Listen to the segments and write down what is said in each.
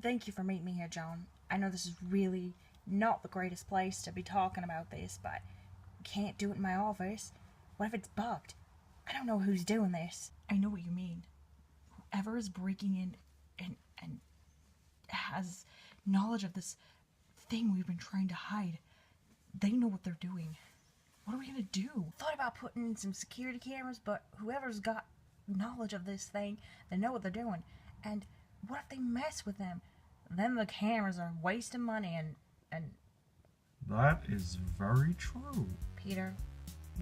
Thank you for meeting me here, John. I know this is really not the greatest place to be talking about this, but can't do it in my office. What if it's bugged? I don't know who's doing this. I know what you mean. Whoever is breaking in and has knowledge of this thing we've been trying to hide, they know what they're doing. What are we gonna do? Thought about putting some security cameras, but whoever's got knowledge of this thing, they know what they're doing. And what if they mess with them? Then the cameras are wasting money and... That is very true. Peter,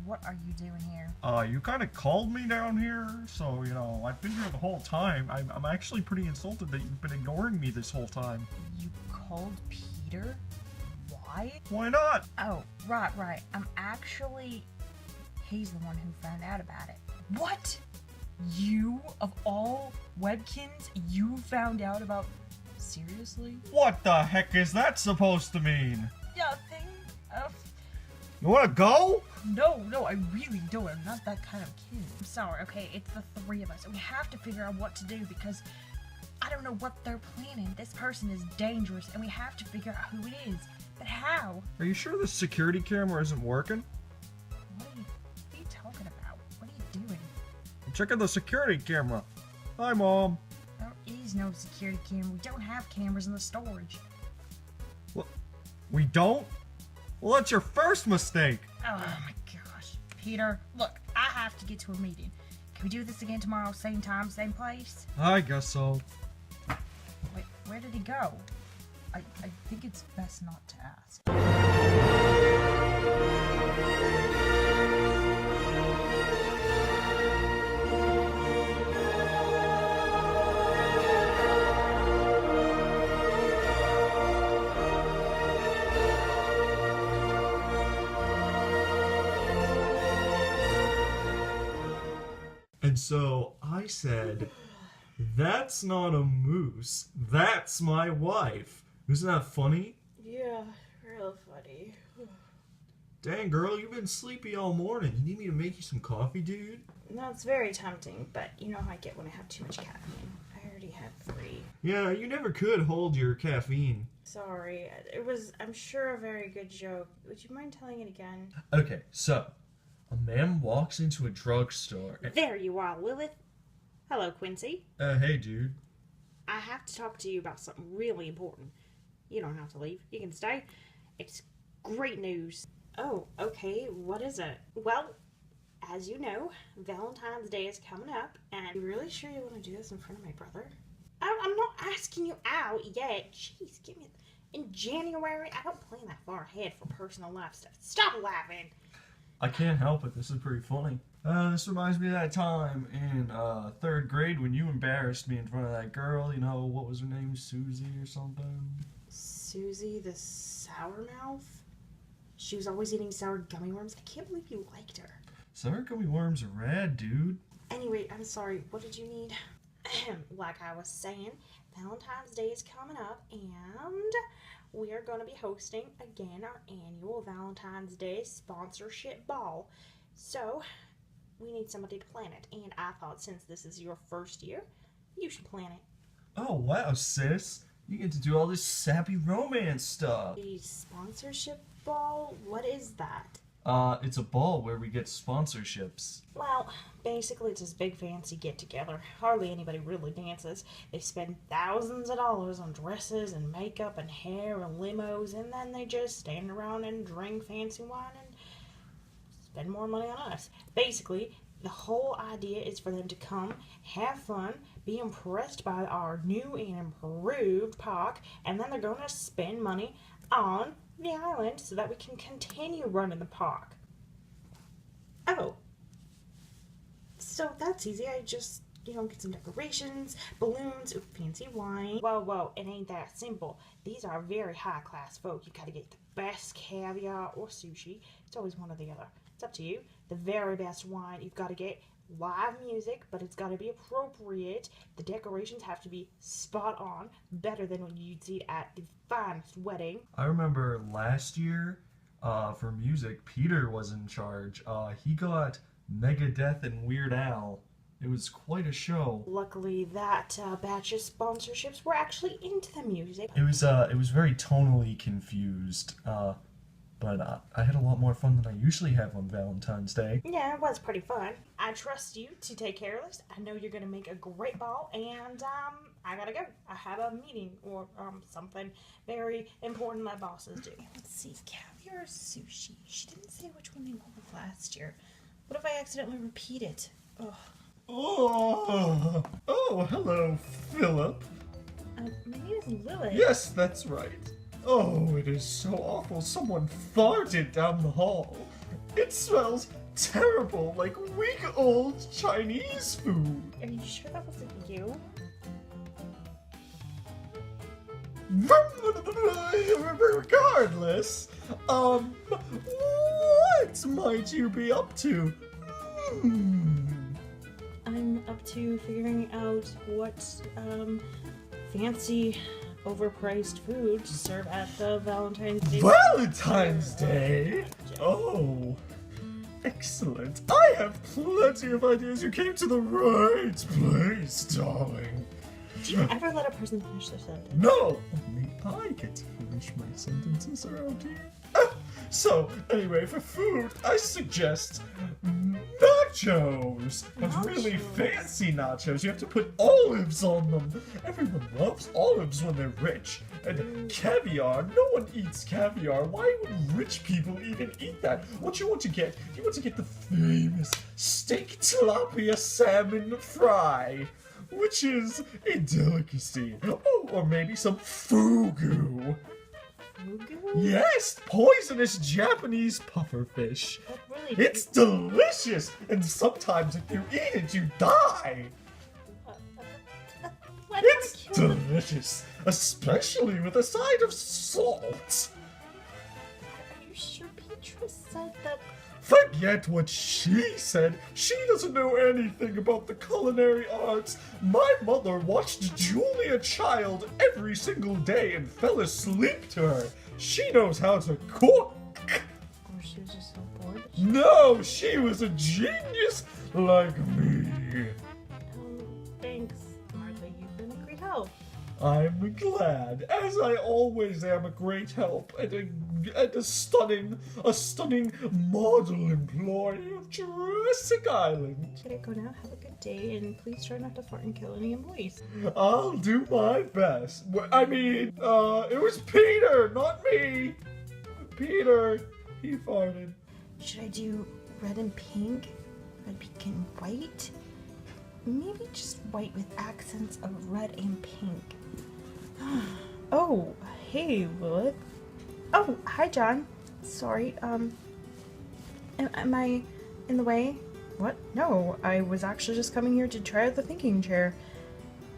what are you doing here? You kind of called me down here, so, I've been here the whole time. I'm actually pretty insulted that you've been ignoring me this whole time. You called Peter? Why? Why not? Oh, right. He's the one who found out about it. What? You, of all Webkinz, you found out about... Seriously? What the heck is that supposed to mean? Nothing. You wanna go? No, I really don't. I'm not that kind of kid. I'm sorry, okay? It's the three of us, and we have to figure out what to do because I don't know what they're planning. This person is dangerous, and we have to figure out who it is. But how? Are you sure the security camera isn't working? What are you talking about? What are you doing? I'm checking the security camera. Hi, Mom. There is no security camera. We don't have cameras in the storage. What? We don't? Well, that's your first mistake. Oh my gosh. Peter, look, I have to get to a meeting. Can we do this again tomorrow, same time, same place? I guess so. Wait, where did he go? I think it's best not to ask. And so I said, that's not a moose, that's my wife. Isn't that funny? Yeah, real funny. Dang, girl, you've been sleepy all morning. You need me to make you some coffee, dude? No, it's very tempting, but you know how I get when I have too much caffeine. I already had 3. Yeah, you never could hold your caffeine. Sorry, it was, I'm sure, a very good joke. Would you mind telling it again? Okay, so, a man walks into a drugstore and... There you are, Lilith. Hello, Quincy. Hey, dude. I have to talk to you about something really important. You don't have to leave. You can stay. It's great news. Oh, okay. What is it? Well, as you know, Valentine's Day is coming up, and you really sure you want to do this in front of my brother? I'm not asking you out yet. Jeez, give me... In January, I don't plan that far ahead for personal life stuff. Stop laughing! I can't help it. This is pretty funny. This reminds me of that time in 3rd grade when you embarrassed me in front of that girl. You know, what was her name? Susie or something? Susie the sour mouth? She was always eating sour gummy worms. I can't believe you liked her. Sour gummy worms are rad, dude. Anyway, I'm sorry. What did you need? Like I was saying, Valentine's Day is coming up, and we are going to be hosting, again, our annual Valentine's Day sponsorship ball. So, we need somebody to plan it, and I thought since this is your first year, you should plan it. Oh, wow, sis. You get to do all this sappy romance stuff. The sponsorship ball? What is that? It's a ball where we get sponsorships. Well, basically it's this big fancy get-together. Hardly anybody really dances. They spend thousands of dollars on dresses and makeup and hair and limos, and then they just stand around and drink fancy wine and spend more money on us. Basically, the whole idea is for them to come, have fun, be impressed by our new and improved park, and then they're going to spend money on the island so that we can continue running the park. Oh. So that's easy. I just, get some decorations, balloons, fancy wine. Whoa, it ain't that simple. These are very high-class folk. You gotta get the best caviar or sushi. It's always one or the other. It's up to you. The very best wine. You've got to get live music, but it's got to be appropriate. The decorations have to be spot on, better than when you'd see it at the finest wedding. I remember last year, for music, Peter was in charge. He got Megadeth and Weird Al. It was quite a show. Luckily, that batch of sponsorships were actually into the music. It was very tonally confused, but I had a lot more fun than I usually have on Valentine's Day. Yeah, it was pretty fun. I trust you to take care of this. I know you're gonna make a great ball, and I gotta go. I have a meeting or something very important that bosses do. Let's see, caviar or sushi? She didn't say which one they went with last year. What if I accidentally repeat it? Ugh. Oh, hello, Philip. My name is Lilith. Yes, that's right. Oh, it is so awful. Someone farted down the hall. It smells terrible, like week-old Chinese food. Are you sure that wasn't you? Regardless, what might you be up to? I'm up to figuring out what fancy overpriced food to serve at the Valentine's Day. Valentine's Day? Oh, excellent. I have plenty of ideas. You came to the right place, darling. Do you ever let a person finish their sentence? No, only I get to finish my sentences around here. So, anyway, for food, I suggest nachos. But really Nachos. fancy nachos. You have to put olives on them. Everyone loves olives when they're rich. And caviar, no one eats caviar. Why would rich people even eat that? What you want to get? You want to get the famous steak tilapia salmon fry, which is a delicacy. Oh, or maybe some fugu. Fugu? Yes, poisonous Japanese pufferfish. That really It's delicious, and sometimes if you eat it, you die. Why It's don't I kill them? delicious, especially with a side of salt. Are you sure Petra said that? Forget what she said. She doesn't know anything about the culinary arts. My mother watched Julia Child every single day and fell asleep to her. She knows how to cook. Or she was just so bored? No, she was a genius like me. Thanks, Martha. You've been a great help. I'm glad, as I always am a great help and a stunning model employee of Jurassic Island. Gotta go now. Have a good day, and please try not to fart and kill any employees. I'll do my best. I mean, it was Peter, not me. Peter, he farted. Should I do red and pink? Red, pink, and white? Maybe just white with accents of red and pink. Oh, hey, Lilith. Oh, hi, John. Sorry, am I in the way? What? No, I was actually just coming here to try out the thinking chair.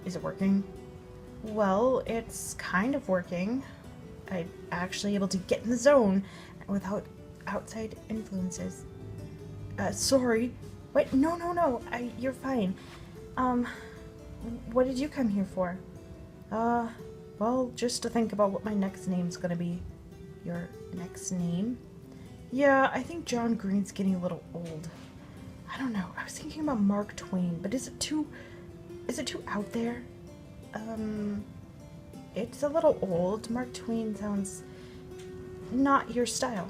Is it working? Well, it's kind of working. I'm actually able to get in the zone without outside influences. Sorry. Wait, no. You're fine. What did you come here for? Well, just to think about what my next name's gonna be. Your next name? Yeah, I think John Green's getting a little old. I don't know. I was thinking about Mark Twain, but is it too out there? It's a little old. Mark Twain sounds not your style.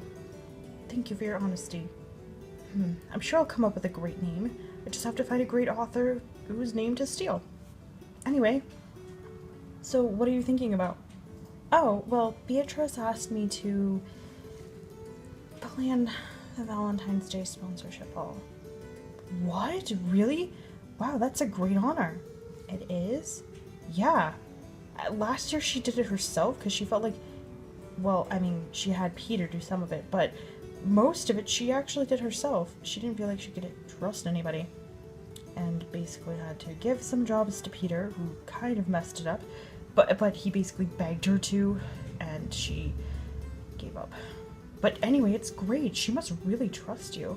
Thank you for your honesty. I'm sure I'll come up with a great name. I just have to find a great author whose name to steal. Anyway, so what are you thinking about? Oh, well, Beatrice asked me to plan the Valentine's Day sponsorship ball. What? Really? Wow, that's a great honor. It is? Yeah. Last year she did it herself because she felt like, well, I mean, she had Peter do some of it, but most of it she actually did herself. She didn't feel like she could trust anybody. And basically had to give some jobs to Peter, who kind of messed it up. But he basically begged her to, and she gave up. But anyway, it's great. She must really trust you.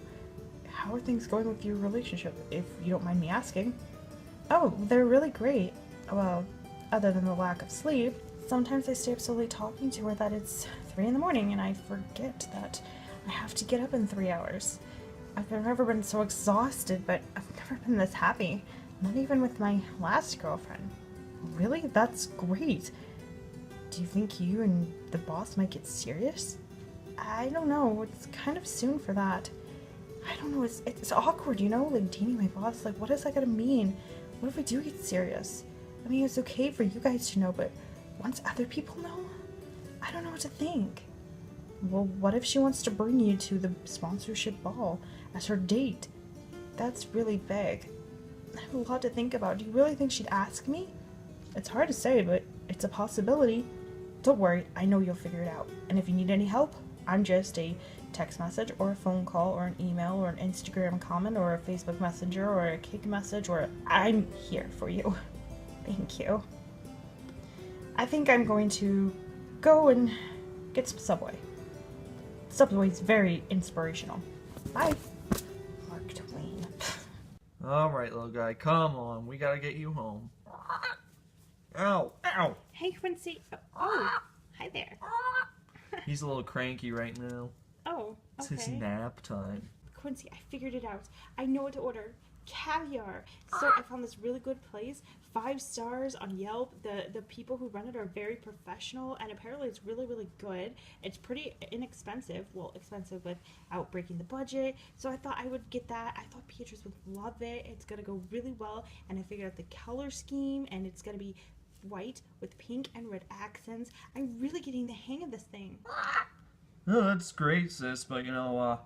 How are things going with your relationship, if you don't mind me asking? Oh, they're really great. Well, other than the lack of sleep. Sometimes I stay up so late talking to her that it's 3 in the morning, and I forget that I have to get up in 3 hours. I've never been so exhausted, but I've never been this happy. Not even with my last girlfriend. Really? That's great. Do you think you and the boss might get serious? I don't know. It's kind of soon for that. I don't know. It's awkward, you know? Like, dating my boss. Like, what is that gonna mean? What if we do get serious? I mean, it's okay for you guys to know, but once other people know, I don't know what to think. Well, what if she wants to bring you to the sponsorship ball as her date? That's really big. I have a lot to think about. Do you really think she'd ask me? It's hard to say, but it's a possibility. Don't worry, I know you'll figure it out. And if you need any help, I'm just a text message or a phone call or an email or an Instagram comment or a Facebook Messenger or a Kik message, or I'm here for you. Thank you. I think I'm going to go and get some Subway. Subway's very inspirational. Bye. Mark Twain. Alright, little guy, come on. We gotta get you home. Ow! Ow! Hey, Quincy. Oh, hi there. He's a little cranky right now. Oh, It's okay. his nap time. Quincy, I figured it out. I know what to order. Caviar. So I found this really good place. 5 stars on Yelp. The people who run it are very professional, and apparently it's really, really good. It's pretty inexpensive. Well, expensive without breaking the budget. So I thought I would get that. I thought Beatrice would love it. It's gonna go really well, and I figured out the color scheme, and it's gonna be white with pink and red accents. I'm really getting the hang of this thing. Oh, that's great, sis, but you know,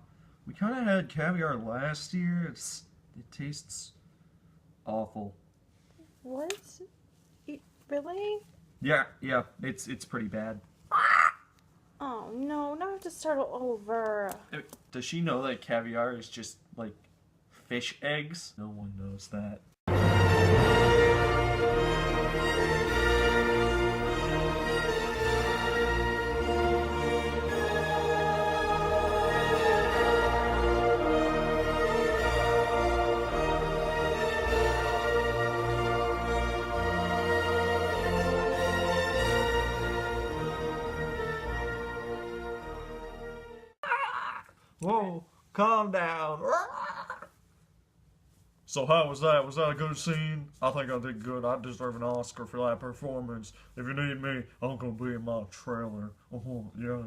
we kinda had caviar last year. It tastes awful. What? Really? Yeah, it's pretty bad. Oh no, now I have to start all over. Does she know that caviar is just like fish eggs? No one knows that. Whoa, calm down. So how was that? Was that a good scene? I think I did good. I deserve an Oscar for that performance. If you need me, I'm gonna be in my trailer. Oh, yeah.